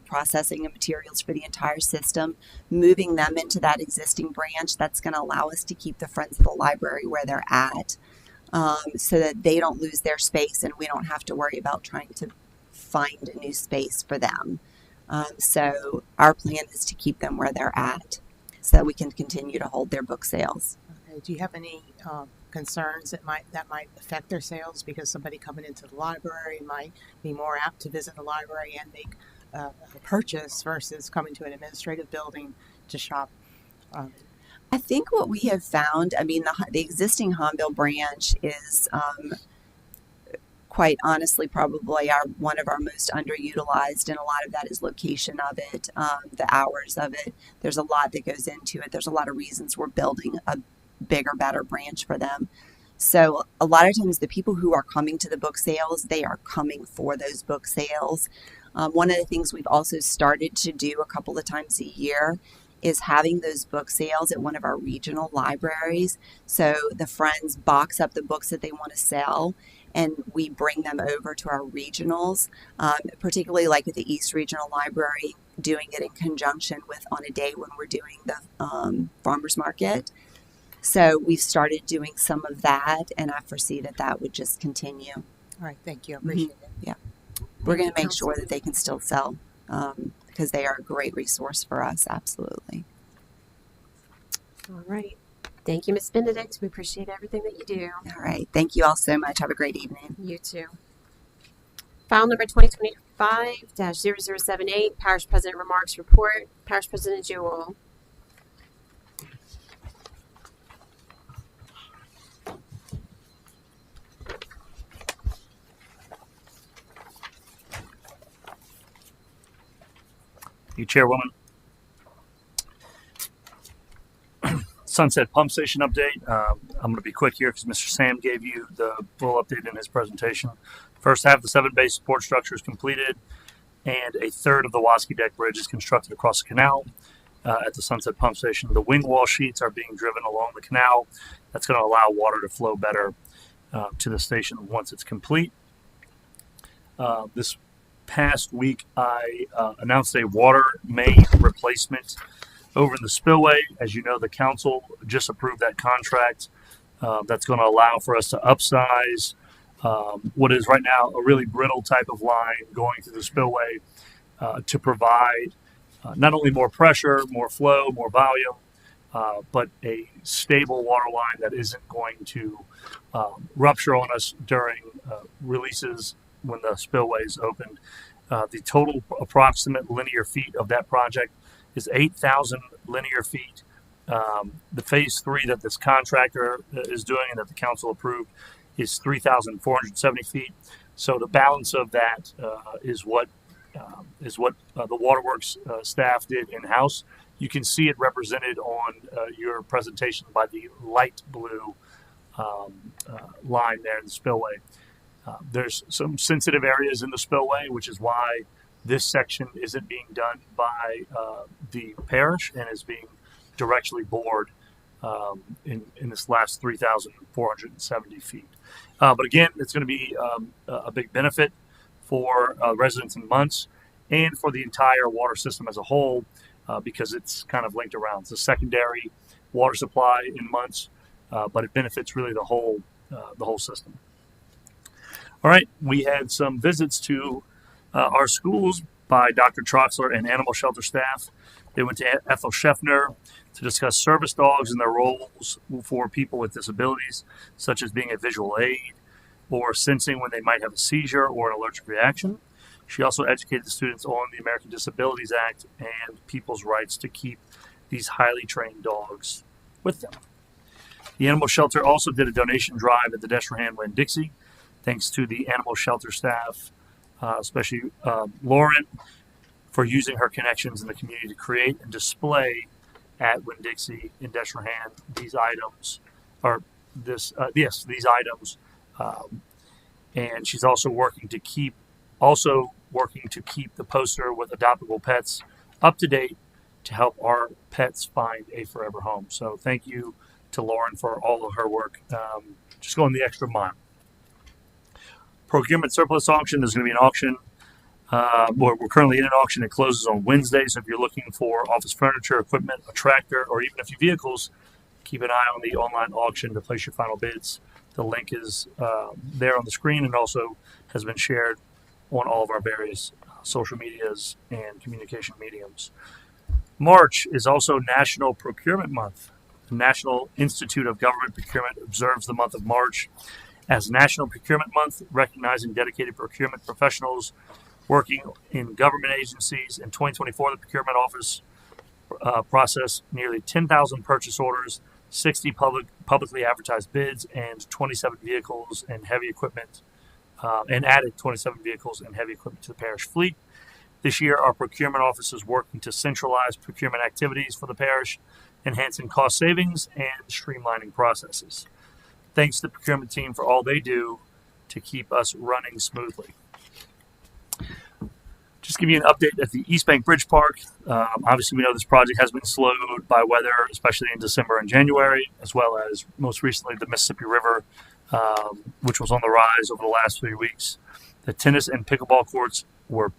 processing of materials for the entire system, moving them into that existing branch. That's going to allow us to keep the Friends of the Library where they're at, so that they don't lose their space and we don't have to worry about trying to find a new space for them. So our plan is to keep them where they're at so that we can continue to hold their book sales. Okay. Do you have any concerns that might affect their sales, because somebody coming into the library might be more apt to visit the library and make a purchase versus coming to an administrative building to shop? I think what we have found, I mean, the existing Hanville branch is quite honestly probably one of our most underutilized, and a lot of that is location of it, the hours of it. There's a lot that goes into it. There's a lot of reasons we're building a bigger, better branch for them. So a lot of times the people who are coming to the book sales, they are coming for those book sales. One of the things we've also started to do a couple of times a year is having those book sales at one of our regional libraries. So the friends box up the books that they want to sell, and we bring them over to our regionals, particularly like at the East Regional Library, doing it in conjunction with on a day when we're doing the farmers market. So we've started doing some of that, and I foresee that would just continue. All right, thank you. I appreciate it. Yeah. We're going to make sure that they can still sell, because they are a great resource for us, absolutely. All right. Thank you, Ms. Benedict. We appreciate everything that you do. All right. Thank you all so much. Have a great evening. You too. File number 2025-0078, Parish President Remarks Report. Parish President Jewell. You, Chairwoman. Sunset Pump Station update. I'm going to be quick here because Mr. Sam gave you the full update in his presentation. First half of the 7 base support structure is completed, and a third of the Wasky Deck Bridge is constructed across the canal at the Sunset Pump Station. The wing wall sheets are being driven along the canal. That's going to allow water to flow better to the station once it's complete. This past week, I announced a water main replacement over in the spillway. As you know, the council just approved that contract. That's going to allow for us to upsize what is right now a really brittle type of line going through the spillway to provide not only more pressure, more flow, more volume, but a stable water line that isn't going to rupture on us during releases when the spillway is opened. The total approximate linear feet of that project is 8,000 linear feet. The phase 3 that this contractor is doing and that the council approved is 3,470 feet. So the balance of that is what the waterworks staff did in-house. You can see it represented on your presentation by the light blue line there in the spillway. There's some sensitive areas in the spillway, which is why this section isn't being done by the parish and is being directly bored in this last 3,470 feet. But again, it's going to be a big benefit for residents in Muntz and for the entire water system as a whole, because it's kind of linked around. It's a secondary water supply in Muntz, but it benefits really the whole system. All right, we had some visits to our schools by Dr. Troxler and animal shelter staff. They went to Ethel Scheffner to discuss service dogs and their roles for people with disabilities, such as being a visual aid or sensing when they might have a seizure or an allergic reaction. She also educated the students on the American Disabilities Act and people's rights to keep these highly trained dogs with them. The animal shelter also did a donation drive at the Destrehan Winn-Dixie, thanks to the animal shelter staff, especially Lauren, for using her connections in the community to create and display at Winn-Dixie in Destrehan these items, these items, and she's also working to keep the poster with adoptable pets up to date to help our pets find a forever home. So thank you to Lauren for all of her work, just going the extra mile. Procurement surplus auction. There's going to be an auction. We're currently in an auction. It closes on Wednesday. So if you're looking for office furniture, equipment, a tractor, or even a few vehicles, keep an eye on the online auction to place your final bids. The link is there on the screen and also has been shared on all of our various social medias and communication mediums. March is also National Procurement Month. The National Institute of Government Procurement observes the month of March as National Procurement Month, recognizing dedicated procurement professionals working in government agencies. In 2024, the Procurement Office processed nearly 10,000 purchase orders, 60 publicly advertised bids, and 27 vehicles and heavy equipment, and added 27 vehicles and heavy equipment to the parish fleet. This year, our procurement office is working to centralize procurement activities for the parish, enhancing cost savings and streamlining processes. Thanks to the procurement team for all they do to keep us running smoothly. Just give you an update at the East Bank Bridge Park. Obviously, we know this project has been slowed by weather, especially in December and January, as well as most recently the Mississippi River, which was on the rise over the last 3 weeks. The tennis and pickleball courts were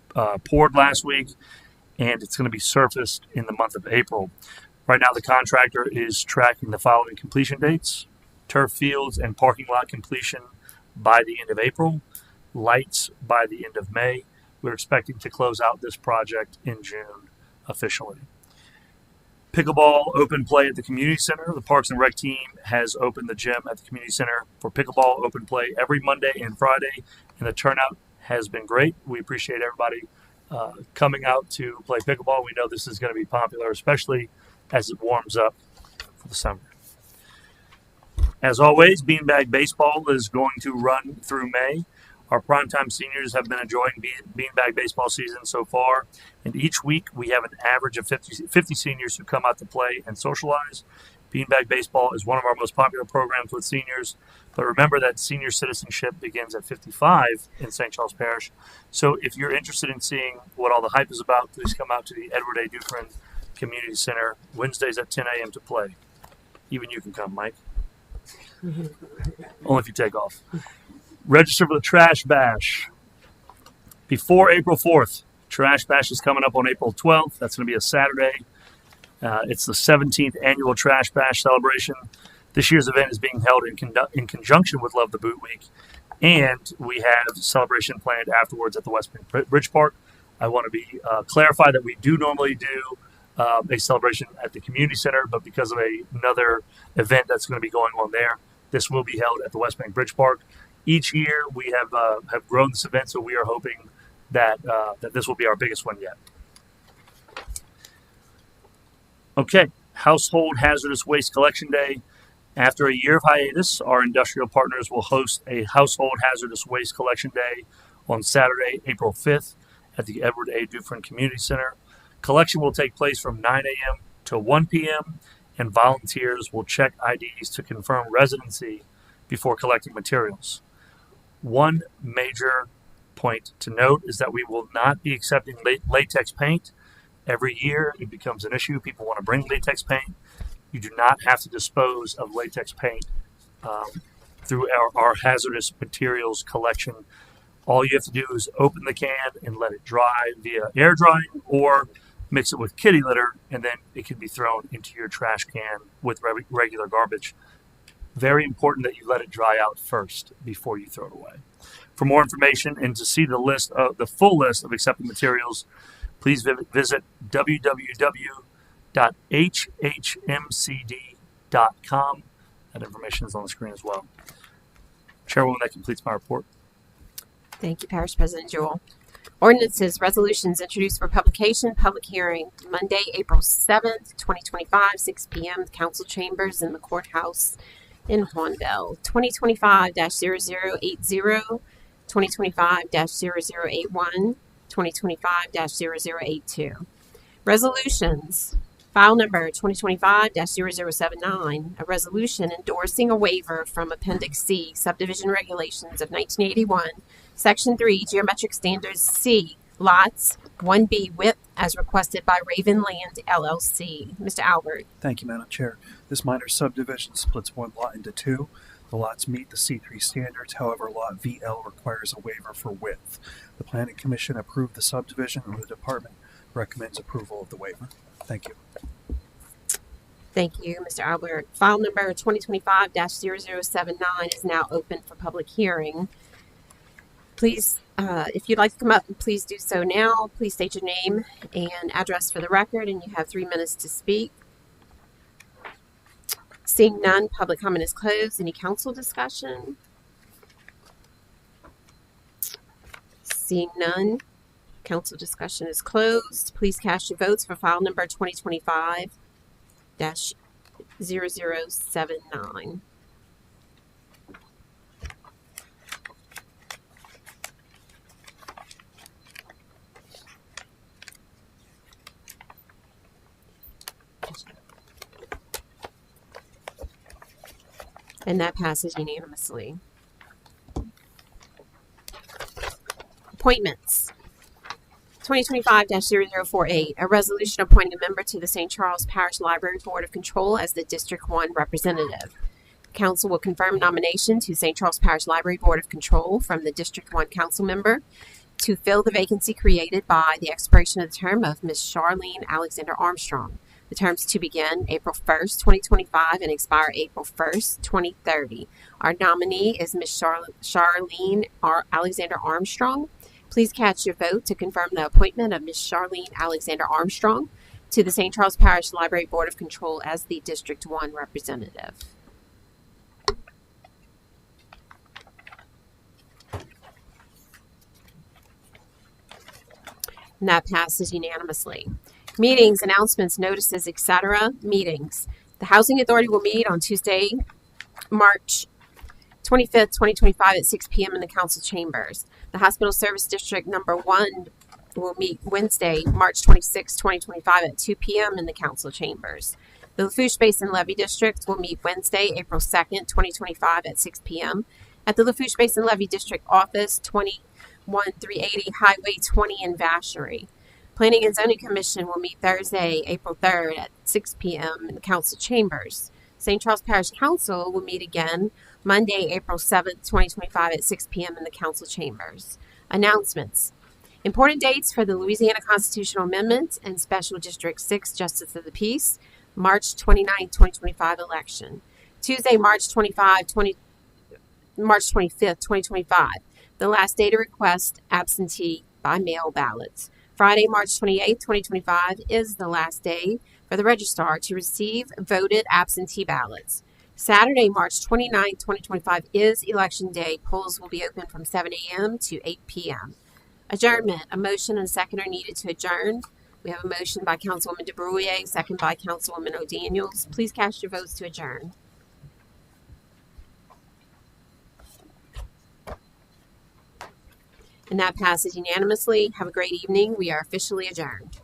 poured last week, and it's going to be surfaced in the month of April. Right now, the contractor is tracking the following completion dates: turf fields and parking lot completion by the end of April, lights by the end of May. We're expecting to close out this project in June officially. Pickleball open play at the community center. The Parks and Rec team has opened the gym at the community center for pickleball open play every Monday and Friday, and the turnout has been great. We appreciate everybody coming out to play pickleball. We know this is going to be popular, especially as it warms up for the summer. As always, Beanbag Baseball is going to run through May. Our primetime seniors have been enjoying Beanbag Baseball season so far, and each week we have an average of 50 seniors who come out to play and socialize. Beanbag Baseball is one of our most popular programs with seniors, but remember that senior citizenship begins at 55 in St. Charles Parish. So if you're interested in seeing what all the hype is about, please come out to the Edward A. Dufresne Community Center Wednesdays at 10 a.m. to play. Even you can come, Mike. Only if you take off. Register for the Trash Bash before April 4th. Trash Bash is coming up on April 12th. That's going to be a Saturday. It's the 17th annual Trash Bash celebration. This year's event is being held in conjunction with Love the Boot Week, and we have a celebration planned afterwards at the West Bank Bridge Park. I want to be clarify that we do normally do a celebration at the community center, but because of another event that's going to be going on there, this will be held at the West Bank Bridge Park. Each year we have grown this event, so we are hoping that that this will be our biggest one yet. Okay, Household Hazardous Waste Collection Day. After a year of hiatus, our industrial partners will host a Household Hazardous Waste Collection Day on Saturday, April 5th at the Edward A. Dufresne Community Center. Collection will take place from 9 a.m. to 1 p.m., and volunteers will check IDs to confirm residency before collecting materials. One major point to note is that we will not be accepting latex paint. Every year it becomes an issue. People want to bring latex paint. You do not have to dispose of latex paint through our hazardous materials collection. All you have to do is open the can and let it dry via air drying, or mix it with kitty litter, and then it can be thrown into your trash can with regular garbage. Very important that you let it dry out first before you throw it away. For more information and to see the full list of accepted materials, please visit www.hhmcd.com. That information is on the screen as well. Chairwoman, that completes my report. Thank you, Parish President Jewell. Ordinances, resolutions introduced for publication, public hearing, Monday, April 7th, 2025, 6 p.m., council chambers in the courthouse in Hornville. 2025-0080, 2025-0081, 2025-0082. Resolutions. File number 2025-0079, a resolution endorsing a waiver from Appendix C, Subdivision Regulations of 1981, Section 3, Geometric Standards C, Lots 1B width as requested by Raven Land, LLC. Mr. Albert. Thank you, Madam Chair. This minor subdivision splits one lot into two. The lots meet the C3 standards, however, Lot VL requires a waiver for width. The Planning Commission approved the subdivision, and the Department recommends approval of the waiver. Thank you. Thank you, Mr. Albert. File number 2025-0079 is now open for public hearing. Please, if you'd like to come up, please do so now. Please state your name and address for the record, and you have 3 minutes to speak. Seeing none, public comment is closed. Any council discussion? Seeing none, council discussion is closed. Please cast your votes for file number 2025-0079. And that passes unanimously. Appointments. 2025-0048, a resolution appointing a member to the St. Charles Parish Library Board of Control as the District 1 representative. Council will confirm nomination to St. Charles Parish Library Board of Control from the District 1 council member to fill the vacancy created by the expiration of the term of Ms. Charlene Alexander Armstrong. The terms to begin April 1st, 2025 and expire April 1st, 2030. Our nominee is Ms. Charlene Alexander Armstrong. Please cast your vote to confirm the appointment of Ms. Charlene Alexander Armstrong to the St. Charles Parish Library Board of Control as the District 1 representative. And that passes unanimously. Meetings, announcements, notices, etc. Meetings. The Housing Authority will meet on Tuesday, March 25th, 2025 at 6 p.m. in the council chambers. The Hospital Service District number 1 will meet Wednesday, March 26th, 2025 at 2 p.m. in the council chambers. The Lafourche Basin Levee District will meet Wednesday, April 2nd, 2025 at 6 p.m. at the Lafourche Basin Levee District Office, 21380 Highway 20 in Vacherie. Planning and Zoning Commission will meet Thursday, April 3rd at 6 p.m. in the council chambers. St. Charles Parish Council will meet again Monday, April 7th, 2025 at 6 p.m. in the council chambers. Announcements. Important dates for the Louisiana Constitutional Amendments and Special District 6 Justice of the Peace, March 29th, 2025 election. Tuesday, March 25th, 2025. The last day to request absentee by mail ballots. Friday, March 28th, 2025 is the last day for the registrar to receive voted absentee ballots. Saturday, March 29th, 2025 is election day. Polls will be open from 7 a.m. to 8 p.m. Adjournment. A motion and a second are needed to adjourn. We have a motion by Councilwoman DeBruyer, second by Councilwoman O'Daniels. Please cast your votes to adjourn. And that passes unanimously. Have a great evening. We are officially adjourned.